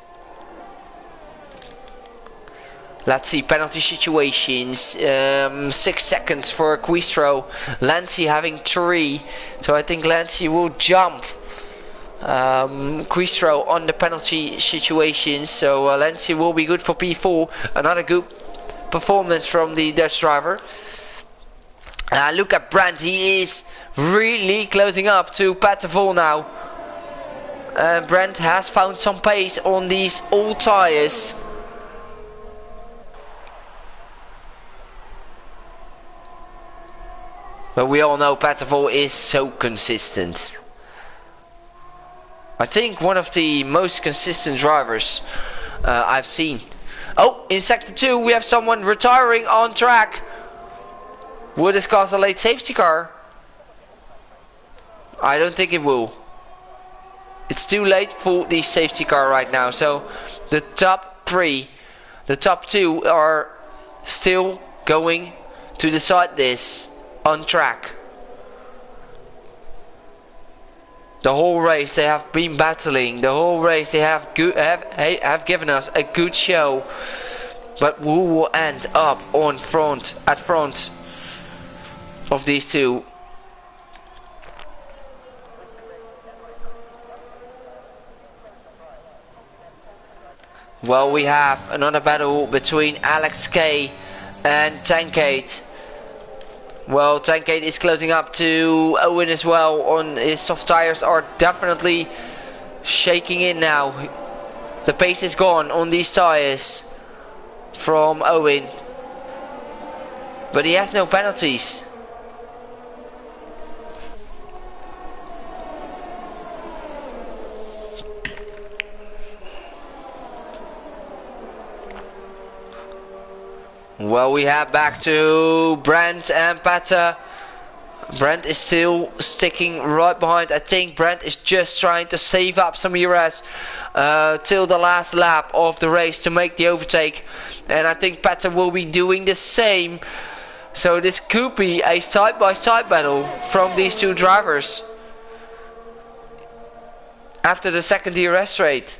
Let's see, penalty situations. 6 seconds for Quistro. Lancy having 3. So I think Lancy will jump Quistro on the penalty situations. So Lancy will be good for P4. Another good performance from the Dutch driver. Look at Brandt. He is really closing up to Patevol now. Brandt has found some pace on these old tires. But we all know Patevol is so consistent. I think one of the most consistent drivers I've seen. Oh, in sector 2 we have someone retiring on track. Will this cause a late safety car? I don't think it will. It's too late for the safety car right now. So the top 3, the top 2 are still going to decide this on track. The whole race they have been battling. The whole race they have given us a good show. But who will end up at front of these two? Well, we have another battle between Alex K and Tankade. Well, Tankade is closing up to Owen as well. On his soft tires are definitely shaking in now. The pace is gone on these tires from Owen, but he has no penalties. Well, we have back to Brent and Pata. Brent is still sticking right behind. I think Brent is just trying to save up some ERS till the last lap of the race to make the overtake. And I think Pata will be doing the same. So this could be a side-by-side battle from these two drivers after the second DRS race.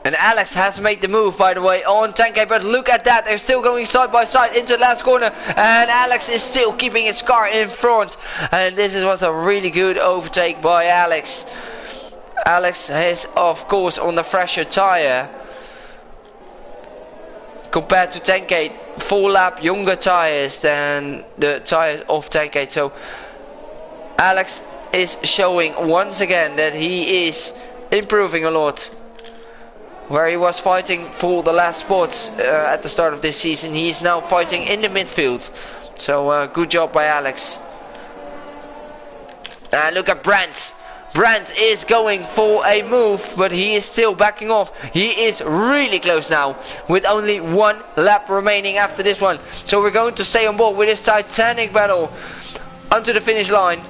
And Alex has made the move, by the way, on Tankade, but look at that, they're still going side by side into the last corner, and Alex is still keeping his car in front, and this was a really good overtake by Alex. Alex is, of course, on the fresher tire compared to Tankade, full lap younger tires than the tires of Tankade, so Alex is showing once again that he is improving a lot. Where he was fighting for the last spots at the start of this season, he is now fighting in the midfield. So good job by Alex. And look at Brent. Brent is going for a move, but he is still backing off. He is really close now, with only one lap remaining after this one. So we're going to stay on board with this titanic battle onto the finish line.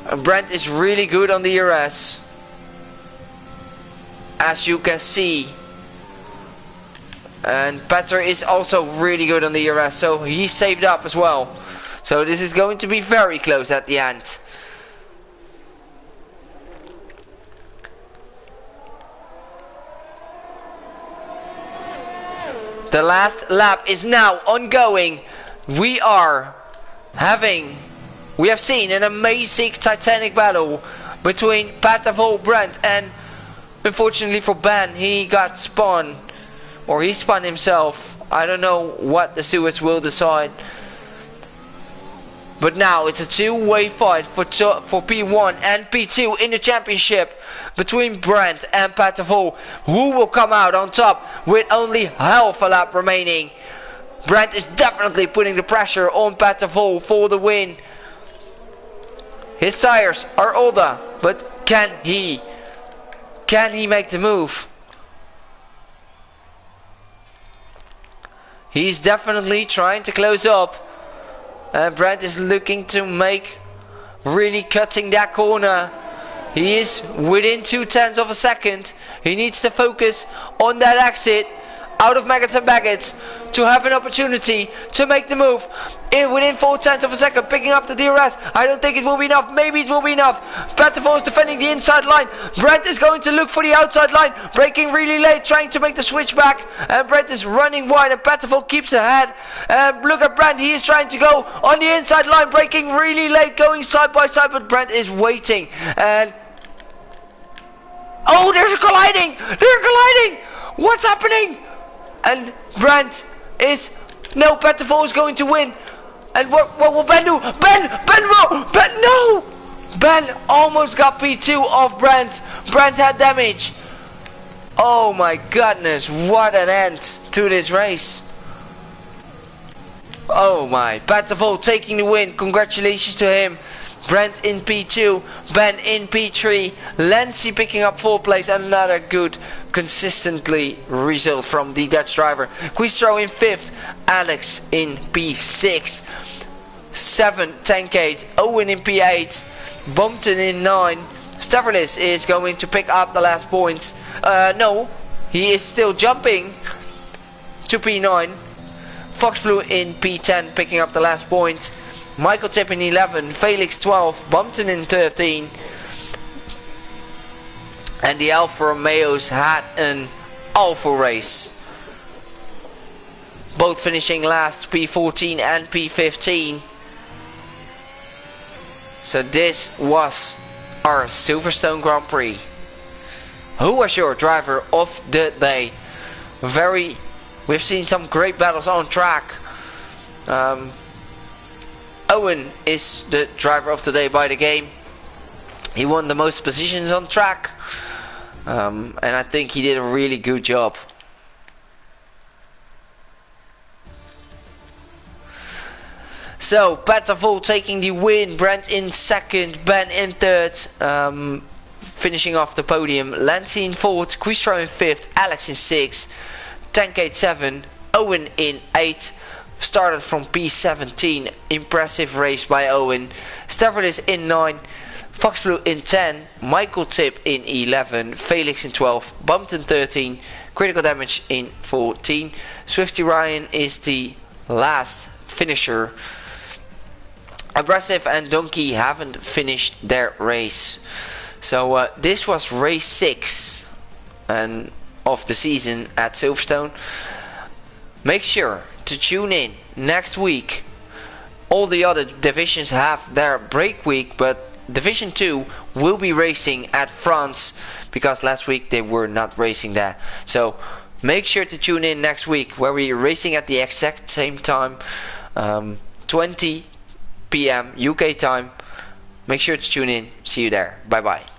And Brent is really good on the ERS, as you can see, and Petter is also really good on the ERS, so he saved up as well. So this is going to be very close at the end. The last lap is now ongoing. We have seen an amazing titanic battle between Petter, Brent, and unfortunately for Ben, he got spun, or he spun himself. I don't know what the stewards will decide. But now it's a two-way fight for P1 and P2 in the championship between Brent and Patavol. Who will come out on top with only half a lap remaining? Brent is definitely putting the pressure on Patavol for the win. His tires are older, but can he make the move? He's definitely trying to close up. And Brent is looking to make, really cutting that corner. He is within 0.2 of a second. He needs to focus on that exit out of Maggots and Baggots to have an opportunity to make the move. Within 0.4 of a second, picking up the DRS. I don't think it will be enough. Maybe it will be enough. Patavol is defending the inside line. Brent is going to look for the outside line, braking really late, trying to make the switch back. And Brent is running wide, and Patavol keeps ahead. Look at Brent. He is trying to go on the inside line, braking really late, going side by side, but Brent is waiting. And oh, they're colliding! They're colliding! What's happening? And Brent is... No, Patavol is going to win. And what will Ben do? Ben no! Ben almost got P2 off Brent. Brent had damage. Oh my goodness, what an end to this race. Oh my, Patavol taking the win. Congratulations to him. Brent in P2, Ben in P3, Lancy picking up 4th place. Another good, consistently result from the Dutch driver. Quistro in 5th, Alex in P6, 7 Tankade, Owen in P8, Bumpton in 9. Stavrlis is going to pick up the last points. No, he is still jumping to P9. Fox Blue in P10 picking up the last point. Michael Tip in 11, Felix 12, Bumpton in 13. And the Alfa Romeos had an awful race. Both finishing last, P14 and P15. So this was our Silverstone Grand Prix. Who was your driver of the day? We've seen some great battles on track. Owen is the driver of the day by the game. He won the most positions on track. And I think he did a really good job. So, Patavol taking the win, Brent in second, Ben in third, finishing off the podium, Lancy in fourth, Quistro in fifth, Alex in sixth, Tankade 7, Owen in 8th, started from P17, impressive race by Owen, Stavridis in 9, Fox Blue in 10, Michael Tip in 11, Felix in 12, Bumped in 13, Critical Damage in 14, Swifty Ryan is the last finisher. Abrasive and Donkey haven't finished their race. So this was race 6 of the season at Silverstone. Make sure to tune in next week. All the other divisions have their break week, but Division 2 will be racing at France because last week they were not racing there. So make sure to tune in next week where we're racing at the exact same time, 20 p.m. UK time. Make sure to tune in. See you there. Bye bye.